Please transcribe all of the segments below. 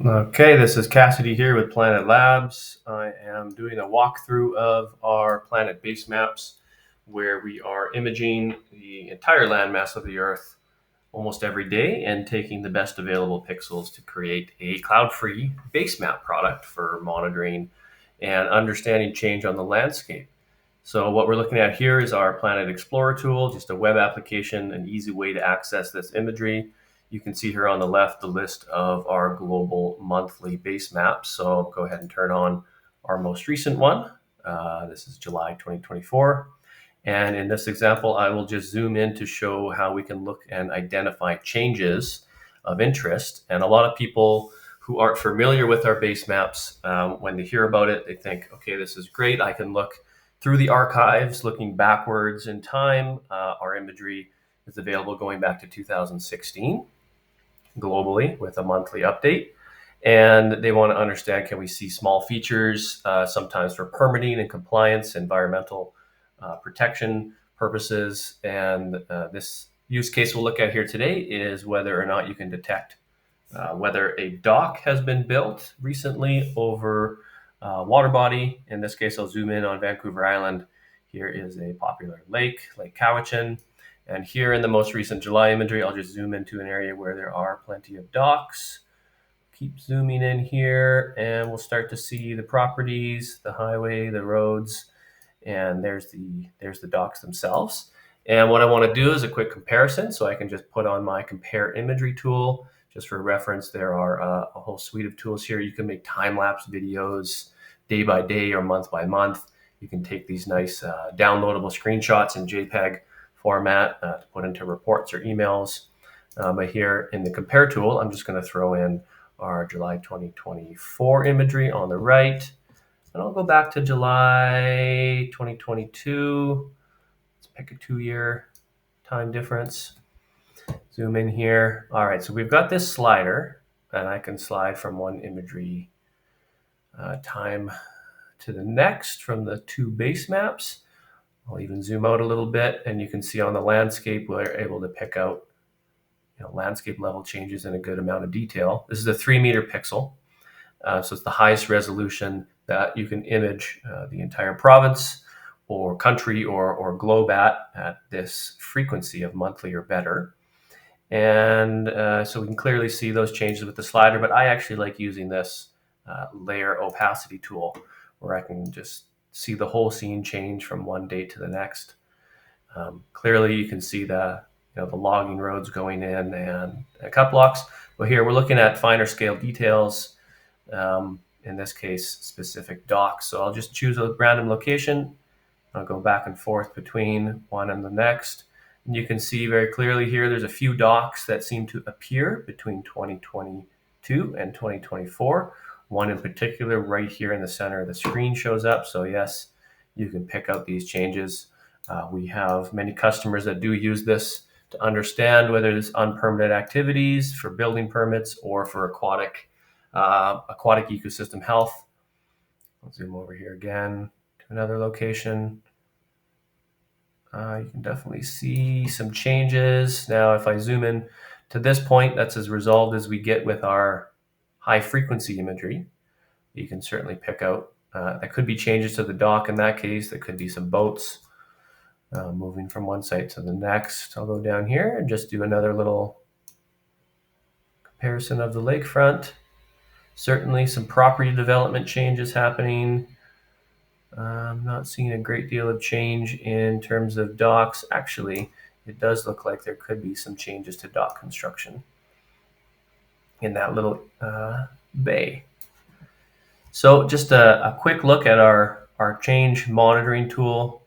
Okay, this is Cassidy here with Planet Labs. I am doing a walkthrough of our planet Basemaps, where we are imaging the entire landmass of the Earth almost every day and taking the best available pixels to create a cloud-free basemap product for monitoring and understanding change on the landscape. So what we're looking at here is our Planet Explorer tool, just a web application, an easy way to access this imagery. You can see here on the left the list of our global monthly base maps. So I'll go ahead and turn on our most recent one. This is July 2024. And in this example, I will just zoom in to show how we can look and identify changes of interest. And a lot of people who aren't familiar with our base maps, when they hear about it, they think, okay, this is great. I can look through the archives, looking backwards in time. Our imagery is available going back to 2016 globally with a monthly update. And they want to understand, can we see small features, sometimes for permitting and compliance, environmental protection purposes. And this use case we'll look at here today is whether or not you can detect whether a dock has been built recently over water body. In this case, I'll zoom in on Vancouver Island. Here is a popular lake, Lake Cowichan. And here in the most recent July imagery, I'll just zoom into an area where there are plenty of docks. Keep zooming in here and we'll start to see the properties, the highway, the roads, and there's the docks themselves. And what I want to do is a quick comparison, so I can just put on my compare imagery tool. Just for reference, there are a whole suite of tools here. You can make time-lapse videos day by day or month by month. You can take these nice downloadable screenshots in JPEG format to put into reports or emails. But here in the compare tool, I'm just going to throw in our July 2024 imagery on the right. And I'll go back to July 2022. Let's pick a 2-year time difference. Zoom in here. All right, so we've got this slider, and I can slide from one imagery time to the next from the two base maps. I'll even zoom out a little bit, and you can see on the landscape, we're able to pick out landscape level changes in a good amount of detail. This is a 3-meter pixel. So it's the highest resolution that you can image the entire province or country or globe at this frequency of monthly or better. And so we can clearly see those changes with the slider, but I actually like using this layer opacity tool where I can just see the whole scene change from one date to the next. Clearly you can see the logging roads going in and cut blocks. But here we're looking at finer scale details. In this case, specific docks. So I'll just choose a random location. I'll go back and forth between one and the next. And you can see very clearly here, there's a few docks that seem to appear between 2022 and 2024. One in particular right here in the center of the screen shows up. So yes, you can pick out these changes. We have many customers that do use this to understand whether it's unpermitted activities for building permits or for aquatic ecosystem health. I'll zoom over here again to another location. You can definitely see some changes. Now, if I zoom in to this point, that's as resolved as we get with our high frequency imagery. You can certainly pick out, there could be changes to the dock in that case. There could be some boats moving from one site to the next. I'll go down here and just do another little comparison of the lakefront. Certainly some property development changes happening. I'm not seeing a great deal of change in terms of docks. Actually, it does look like there could be some changes to dock construction in that little bay. So just a quick look at our change monitoring tool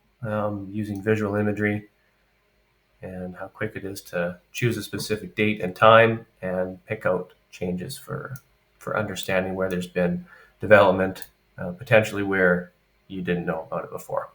using visual imagery and how quick it is to choose a specific date and time and pick out changes for understanding where there's been development, potentially where you didn't know about it before.